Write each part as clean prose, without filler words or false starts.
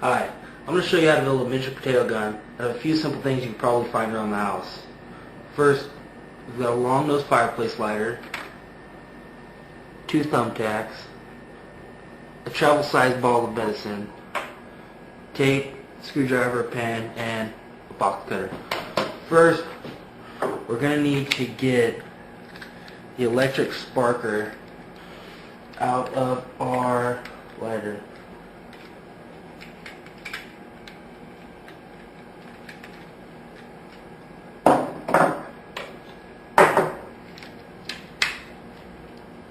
Hi, I'm going to show you how to build a miniature potato gun. I have a few simple things you can probably find around the house. First, we've got a long nose fireplace lighter, 2 thumbtacks, a travel sized ball of medicine, tape, screwdriver, pen, and a box cutter. First, we're going to need to get the electric sparker out of our lighter.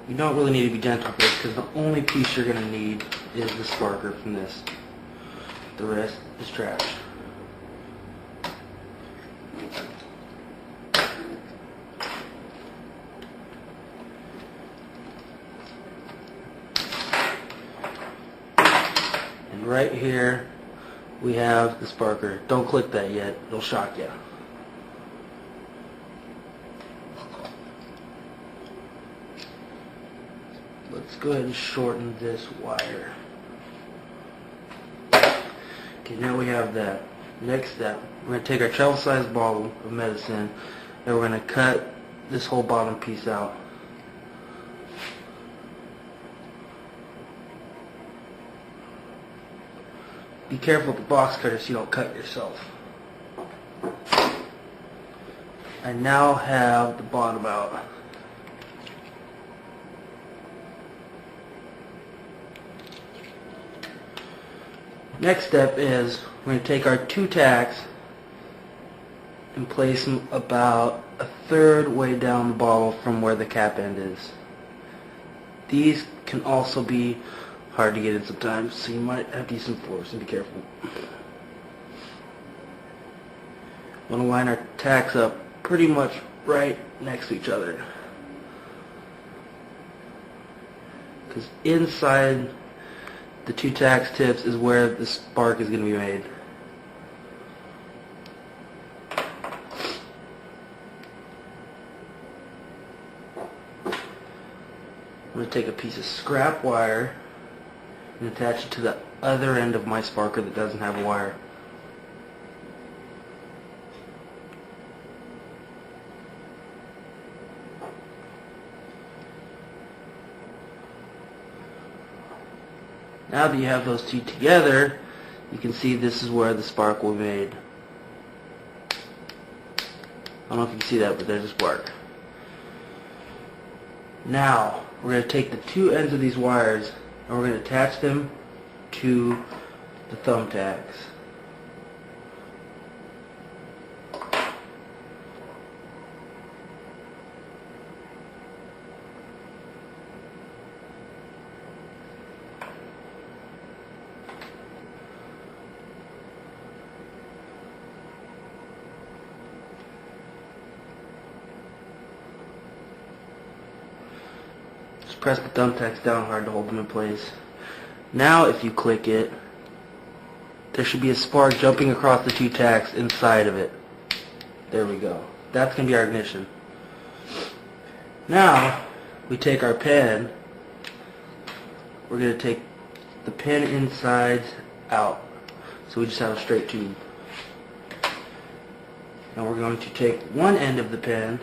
You don't really need to be gentle with this because the only piece you're going to need is the sparker from this. The rest is trash. And right here we have the sparker. Don't click that yet, it'll shock you. Let's go ahead and shorten this wire. Okay, now we have that. Next step, we're going to take our travel-sized bottle of medicine and we're going to cut this whole bottom piece out. Be careful with the box cutter so you don't cut yourself. I now have the bottom out. Next step is we're going to take our 2 tacks and place them about 1/3 way down the bottle from where the cap end is. These can also be hard to get in sometimes, so you might have to use some force and be careful. We want to line our tacks up pretty much right next to each other, because inside the 2 tacks tips is where the spark is going to be made. I'm going to take a piece of scrap wire and attach it to the other end of my sparker that doesn't have a wire. Now that you have those 2 together, you can see this is where the spark will be made. I don't know if you can see that, but there's a spark. Now, we're going to take the 2 ends of these wires and we're going to attach them to the thumbtacks. Just press the thumbtacks down hard to hold them in place. Now if you click it, there should be a spark jumping across the 2 tacks inside of it. There we go. That's going to be our ignition. Now we take our pen. We're going to take the pen insides out, so we just have a straight tube. And we're going to take one end of the pen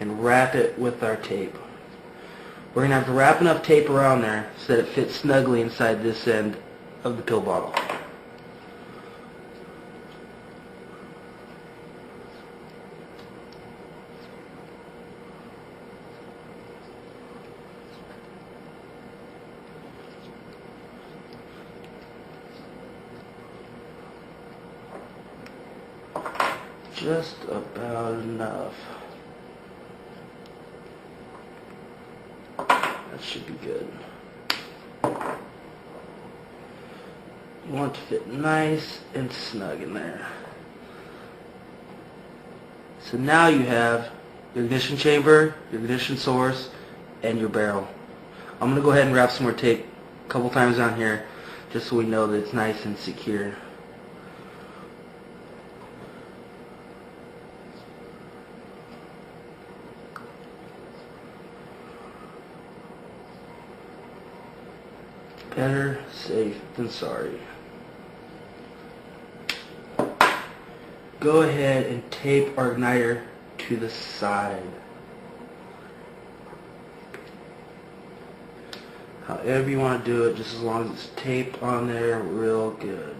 and wrap it with our tape. We're going to have to wrap enough tape around there so that it fits snugly inside this end of the pill bottle. Just about enough. That should be good. You want it to fit nice and snug in there. So now you have your ignition chamber, your ignition source, and your barrel. I'm going to go ahead and wrap some more tape a couple times down here just so we know that it's nice and secure. Better safe than sorry. go ahead and tape our igniter to the side. However you want to do it, just as long as it's taped on there real good.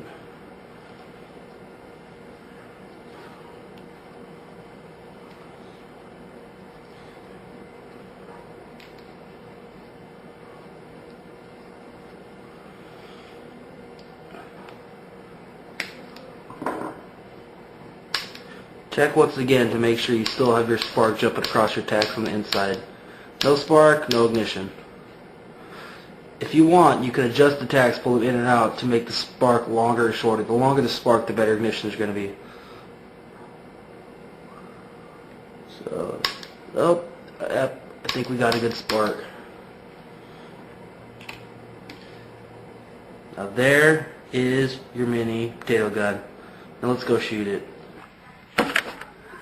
Check once again to make sure you still have your spark jumping across your tacks on the inside. No spark, no ignition. If you want, you can adjust the tacks, pull them in and out to make the spark longer or shorter. The longer the spark, the better ignition is going to be. So, oh, I think we got a good spark. Now there is your mini potato gun. Now let's go shoot it.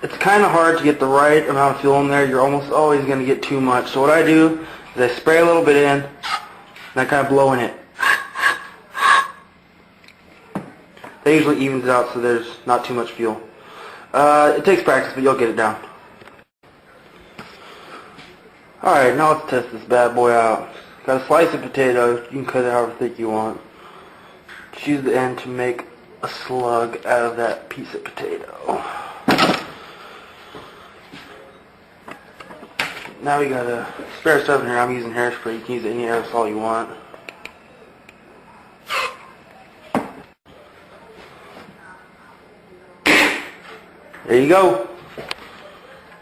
It's kind of hard to get the right amount of fuel in there. You're almost always going to get too much. So what I do is I spray a little bit in, and I kind of blow in it. That usually evens it out so there's not too much fuel. It takes practice, but you'll get it down. Alright, now let's test this bad boy out. Got a slice of potato. You can cut it however thick you want. Just use the end to make a slug out of that piece of potato. Now we got a spare stuff in here. I'm using hairspray. You can use any aerosol you want. There you go.